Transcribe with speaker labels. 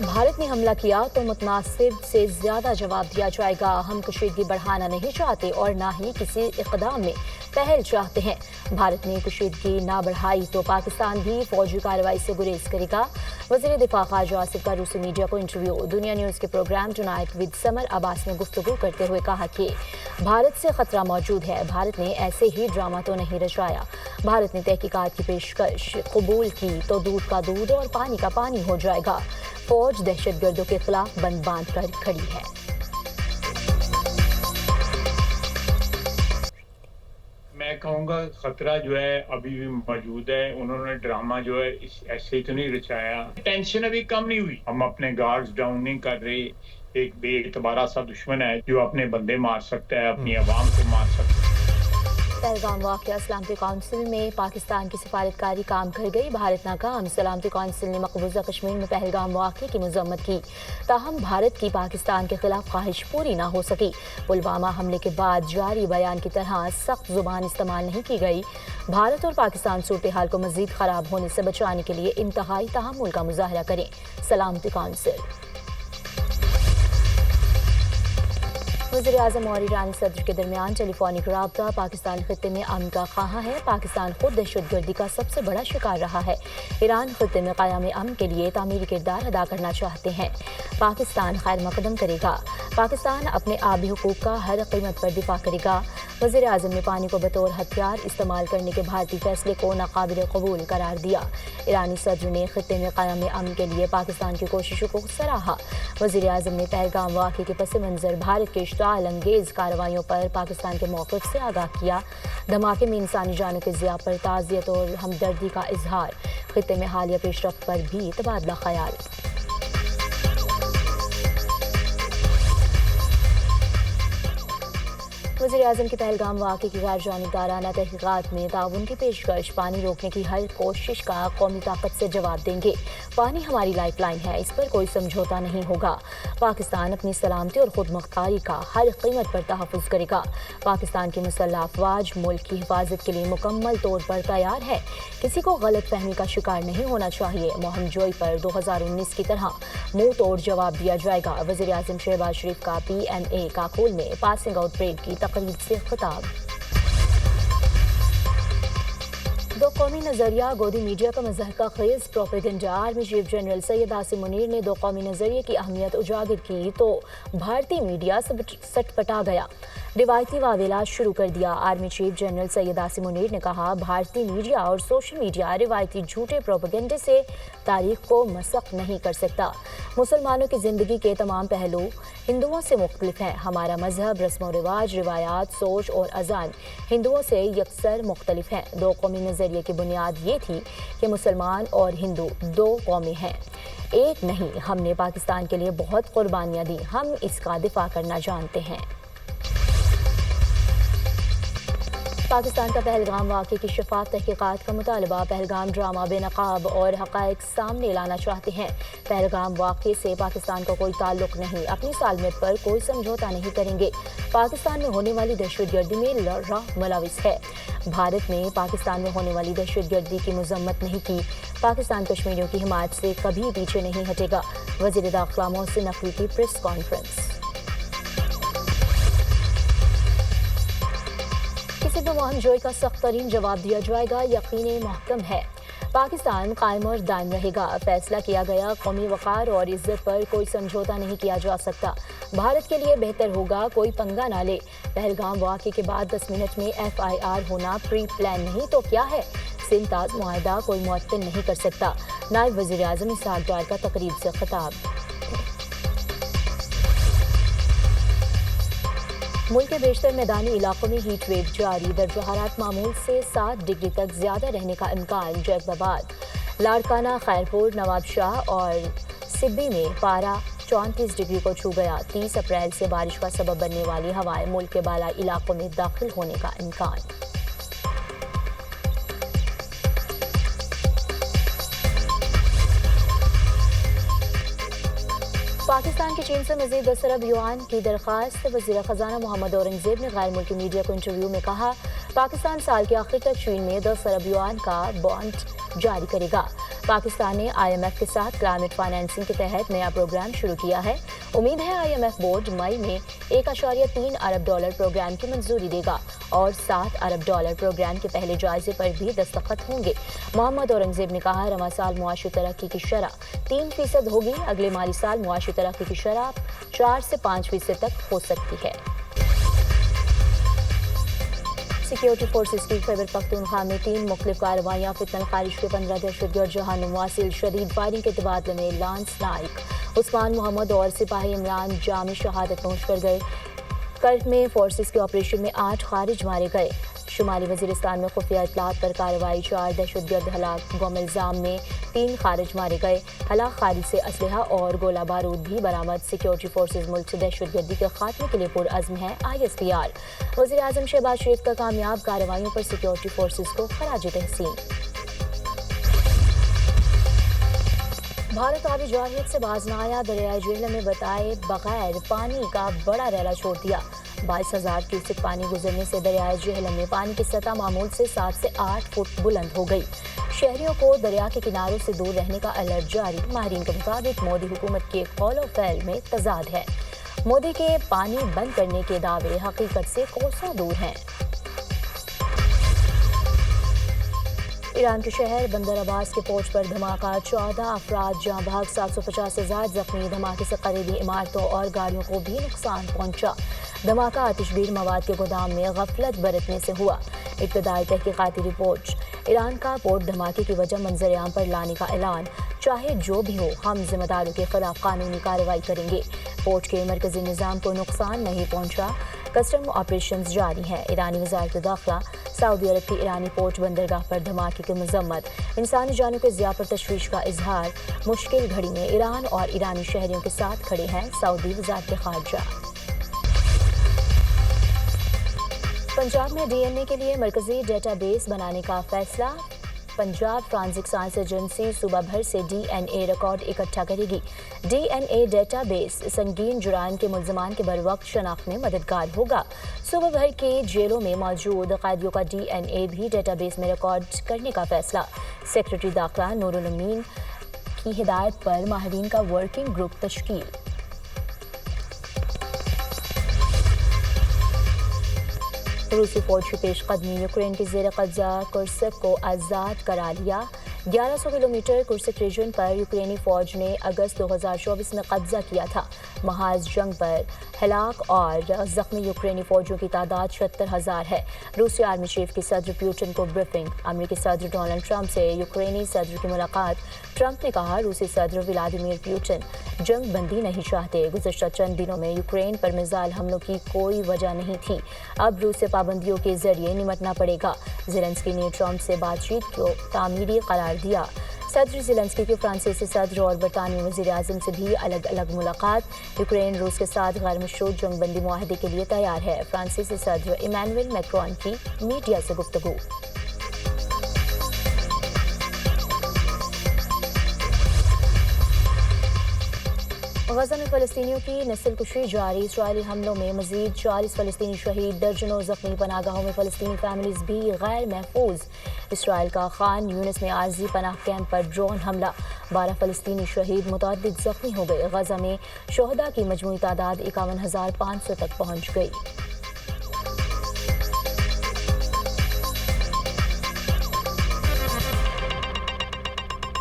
Speaker 1: بھارت نے حملہ کیا تو متناسب سے زیادہ جواب دیا جائے گا. ہم کشیدگی بڑھانا نہیں چاہتے اور نہ ہی کسی اقدام میں پہل چاہتے ہیں. بھارت نے کشیدگی نہ بڑھائی تو پاکستان بھی فوجی کارروائی سے گریز کرے گا. وزیر دفاع خارجہ آصف کا روسی میڈیا کو انٹرویو. دنیا نیوز کے پروگرام ٹونائٹ ود سمر عباس میں گفتگو کرتے ہوئے کہا کہ بھارت سے خطرہ موجود ہے. بھارت نے ایسے ہی ڈرامہ تو نہیں رچایا. بھارت نے تحقیقات کی پیشکش قبول کی تو دودھ کا دودھ اور پانی کا پانی ہو جائے گا. فوج دہشت گردوں کے خلاف بند باندھ کر کھڑی ہے.
Speaker 2: میں کہوں گا خطرہ جو ہے ابھی بھی موجود ہے. انہوں نے ڈرامہ جو ہے ایسے ہی تو نہیں رچایا. ٹینشن ابھی کم نہیں ہوئی. ہم اپنے گارڈز ڈاؤن نہیں کر رہے. ایک بے اعتبارہ سا دشمن ہے جو اپنے بندے مار سکتا ہے, اپنی عوام کو مار سکتا ہے.
Speaker 1: پہلگام واقعہ سلامتی کونسل میں پاکستان کی سفارتکاری کام کر گئی. بھارت ناکام. سلامتی کونسل نے مقبوضہ کشمیر میں پہلگام واقعے کی مذمت کی. تاہم بھارت کی پاکستان کے خلاف خواہش پوری نہ ہو سکی. پلوامہ حملے کے بعد جاری بیان کی طرح سخت زبان استعمال نہیں کی گئی. بھارت اور پاکستان صورتحال کو مزید خراب ہونے سے بچانے کے لیے انتہائی تحمل کا مظاہرہ کریں. سلامتی کونسل. وزیراعظم اور ایرانی صدر کے درمیان ٹیلی فونک رابطہ. پاکستان خطے میں امن کا خواہاں ہے. پاکستان خود دہشت گردی کا سب سے بڑا شکار رہا ہے. ایران خطے میں قیام امن کے لیے تعمیری کردار ادا کرنا چاہتے ہیں. پاکستان خیر مقدم کرے گا. پاکستان اپنے آبی حقوق کا ہر قیمت پر دفاع کرے گا. وزیراعظم نے پانی کو بطور ہتھیار استعمال کرنے کے بھارتی فیصلے کو ناقابل قبول قرار دیا. ایرانی صدر نے خطے میں قیام امن کے لیے پاکستان کی کوششوں کو سراہا. وزیراعظم نے پہلگام واقعے کے پس منظر بھارت کے اشتعال انگیز کارروائیوں پر پاکستان کے موقف سے آگاہ کیا. دھماکے میں انسانی جانوں کے ضیاع پر تعزیت اور ہمدردی کا اظہار. خطے میں حالیہ پیش رفت پر بھی تبادلہ خیال. وزیراعظم کی پہلگام واقعے کی غیر جانبدارانہ تحقیقات میں تعاون کی پیشکش. پانی روکنے کی ہر کوشش کا قومی طاقت سے جواب دیں گے. پانی ہماری لائف لائن ہے, اس پر کوئی سمجھوتا نہیں ہوگا. پاکستان اپنی سلامتی اور خود مختاری کا ہر قیمت پر تحفظ کرے گا. پاکستان کی مسلح افواج ملک کی حفاظت کے لیے مکمل طور پر تیار ہے. کسی کو غلط فہمی کا شکار نہیں ہونا چاہیے. مہم جوئی پر 2019 کی طرح منہ توڑ جواب دیا جائے گا. وزیراعظم شہباز شریف کا PNA کاکول میں پاسنگ آؤٹ پریڈ کی تقریب سے خطاب. دو قومی نظریہ گودی میڈیا کا مضحکہ خیز propaganda. Army chief general Syed Asim Munir نے دو قومی نظریے کی اہمیت اجاگر کی تو بھارتی میڈیا سٹ پٹا گیا. روایتی واویلا شروع کر دیا. Army chief general Syed Asim Munir نے کہا, بھارتی میڈیا اور سوشل میڈیا روایتی جھوٹے پروپیگنڈے سے تاریخ کو مسخ نہیں کر سکتا. مسلمانوں کی زندگی کے تمام پہلو ہندوؤں سے مختلف ہیں. ہمارا مذہب, رسم و رواج, روایات, سوچ اور اذان ہندوؤں سے یکسر مختلف ہیں. دو قومی نظریے کی بنیاد یہ تھی کہ مسلمان اور ہندو دو قومیں ہیں, ایک نہیں. ہم نے پاکستان کے لیے بہت قربانیاں دی. ہم اس کا دفاع کرنا جانتے ہیں. پاکستان کا پہلگام واقعے کی شفاف تحقیقات کا مطالبہ. پہلگام ڈرامہ بے نقاب اور حقائق سامنے لانا چاہتے ہیں. پہلگام واقعے سے پاکستان کا کوئی تعلق نہیں. اپنی سالمیت پر کوئی سمجھوتا نہیں کریں گے. پاکستان میں ہونے والی دہشت گردی میں راہ ملوث ہے. بھارت نے پاکستان میں ہونے والی دہشت گردی کی مذمت نہیں کی. پاکستان کشمیریوں کی حمایت سے کبھی پیچھے نہیں ہٹے گا. وزیر داخلہ محسن نقوی کی پریس کانفرنس. کسی بھی مہم جوئی کا سخت ترین جواب دیا جائے گا, یقین محکم ہے. پاکستان قائم اور دائم رہے گا. فیصلہ کیا گیا. قومی وقار اور عزت پر کوئی سمجھوتا نہیں کیا جا سکتا. بھارت کے لیے بہتر ہوگا کوئی پنگا نہ لے. پہلگام واقعے کے بعد 10 منٹ میں FIR ہونا پری پلان نہیں تو کیا ہے. سمتاز معاہدہ کوئی معطل نہیں کر سکتا. نائب وزیر اعظم اسحاق ڈار کا تقریب سے خطاب. ملک کے بیشتر میدانی علاقوں میں ہیٹ ویو جاری. درجہ حرارت معمول سے 7 ڈگری تک زیادہ رہنے کا امکان. جیکب آباد, لاڑکانہ, خیرپور, نواب شاہ اور سبی میں پارہ 34 ڈگری کو چھو گیا. 30 اپریل سے بارش کا سبب بننے والی ہوائیں ملک کے بالائی علاقوں میں داخل ہونے کا امکان. پاکستان کی چین سے مزید 10 ارب یوان کی درخواست. وزیر خزانہ محمد اورنگزیب نے غیر ملکی میڈیا کو انٹرویو میں کہا, پاکستان سال کے آخر تک چین میں 10 ارب یوان کا بانڈ جاری کرے گا. پاکستان نے IMF کے ساتھ کلائمیٹ فائنینسنگ کے تحت نیا پروگرام شروع کیا ہے۔ امید ہے IMF بورڈ مئی میں $1.3 ارب پروگرام کی منظوری دے گا اور $7 ارب پروگرام کے پہلے جائزے پر بھی دستخط ہوں گے۔ محمد اورنگزیب نے کہا رواں سال معاشی ترقی کی شرح 3% ہوگی، اگلے مالی سال معاشی ترقی کی شرح 4 سے 5% تک ہو سکتی ہے۔ سیکیورٹی فورسز کی خیبر پختونخوا میں 3 مختلف کارروائیاں، فتنہ خارج کے 15 دہشت گرد جہاں مواصل، شدید فائرنگ کے تبادلے میں لانس نائک، عثمان محمد اور سپاہی عمران جامع شہادت نوش کر گئے۔ کرک میں فورسز کے آپریشن میں 8 خارج مارے گئے۔ شمالی وزیرستان میں خفیہ اطلاعات پر کارروائی، 4 دہشت گرد ہلاک، گم الزام میں 3 خارج مارے گئے۔ ہلاک خارج سے اسلحہ اور گولہ بارود بھی برآمد۔ سیکیورٹی فورسز ملک سے دہشت گردی کے خاتمے کے لیے پرعزم ہے۔ ISPR وزیر اعظم شہباز شریف کا کامیاب کارروائیوں پر سیکیورٹی فورسز کو خراج تحسین۔ بھارت آبی جارحیت سے باز نہ آیا، دریائے جہلم میں بتائے بغیر پانی کا بڑا ریلا چھوڑ دیا۔ 22,000 کیوسک پانی گزرنے سے دریائے جہلم میں پانی کی سطح معمول سے 7 سے 8 فٹ بلند ہو گئی۔ شہریوں کو دریا کے کناروں سے دور رہنے کا الرٹ جاری۔ ماہرین کے مطابق مودی حکومت کے قول و فعل میں تضاد ہے۔ مودی کے پانی بند کرنے کے دعوے حقیقت سے کوسوں دور ہیں۔ ایران کے شہر بندر عباس کے پورٹ پر دھماکہ، 14 افراد جاں بحق، 750 سے زائد زخمی۔ دھماکے سے قریبی عمارتوں اور گاڑیوں کو بھی نقصان پہنچا۔ دھماکہ آتش بیر مواد کے گودام میں غفلت برتنے سے ہوا۔ ابتدائی تحقیقاتی رپورٹ۔ ایران کا پورٹ دھماکے کی وجہ منظر عام پر لانے کا اعلان۔ چاہے جو بھی ہو، ہم ذمہ داروں کے خلاف قانونی کارروائی کریں گے۔ پورٹ کے مرکزی نظام کو نقصان نہیں پہنچا۔ کسٹم آپریشنز جاری ہیں۔ ایرانی وزارت داخلہ سعودی عرب کی ایرانی پورٹ بندرگاہ پر دھماکے کی مذمت۔ انسانی جانوں کے ضیاع پر تشویش کا اظہار۔ مشکل گھڑی میں ایران اور ایرانی شہریوں کے ساتھ کھڑے ہیں سعودی وزارت خارجہ۔ پنجاب میں DNA کے لیے مرکزی ڈیٹا بیس بنانے کا فیصلہ۔ پنجاب فرانزک سائنس ایجنسی صوبہ بھر سے DNA ریکارڈ اکٹھا کرے گی۔ DNA ڈیٹا بیس سنگین جرائم کے ملزمان کے بروقت شناخت میں مددگار ہوگا۔ صوبہ بھر کے جیلوں میں موجود قیدیوں کا DNA بھی ڈیٹا بیس میں ریکارڈ کرنے کا فیصلہ۔ سیکرٹری داخلہ نور الامین کی ہدایت پر ماہرین کا ورکنگ گروپ تشکیل۔ روسی فوج کی پیش قدمی، یوکرین کے زیر قبضہ کرسک کو آزاد کرا لیا۔ 1100 کلومیٹر کرسک ریجن پر یوکرینی فوج نے اگست 2024 میں قبضہ کیا تھا۔ محاذ جنگ پر ہلاک اور زخمی یوکرینی فوجیوں کی تعداد 76,000 ہے۔ روسی آرمی چیف کی صدر پیوٹن کو بریفنگ۔ امریکی صدر ڈونلڈ ٹرمپ سے یوکرینی صدر کی ملاقات۔ ٹرمپ نے کہا روسی صدر ولادیمیر پوٹن جنگ بندی نہیں چاہتے۔ گزشتہ چند دنوں میں یوکرین پر میزائل حملوں کی کوئی وجہ نہیں تھی، اب روس سے پابندیوں کے ذریعے نمٹنا پڑے گا۔ زیلنسکی نے ٹرمپ سے بات چیت کو تعمیری قرار دیا۔ صدر زیلنسکی کی فرانسیسی صدر اور برطانوی وزیر اعظم سے بھی الگ الگ ملاقات۔ یوکرین روس کے ساتھ غیر مشروط جنگ بندی معاہدے کے لیے تیار ہے۔ فرانسیسی صدر ایمانوئل میکرون کی میڈیا سے گفتگو۔ غزہ میں فلسطینیوں کی نسل کشی جاری، اسرائیلی حملوں میں مزید 40 فلسطینی شہید، درجنوں زخمی، پناہ گاہوں میں فلسطینی فیملیز بھی غیر محفوظ۔ اسرائیل کا خان یونس میں عارضی پناہ کیمپ پر ڈرون حملہ، 12 فلسطینی شہید، متعدد زخمی ہو گئے۔ غزہ میں شہداء کی مجموعی تعداد 51,500 تک پہنچ گئی۔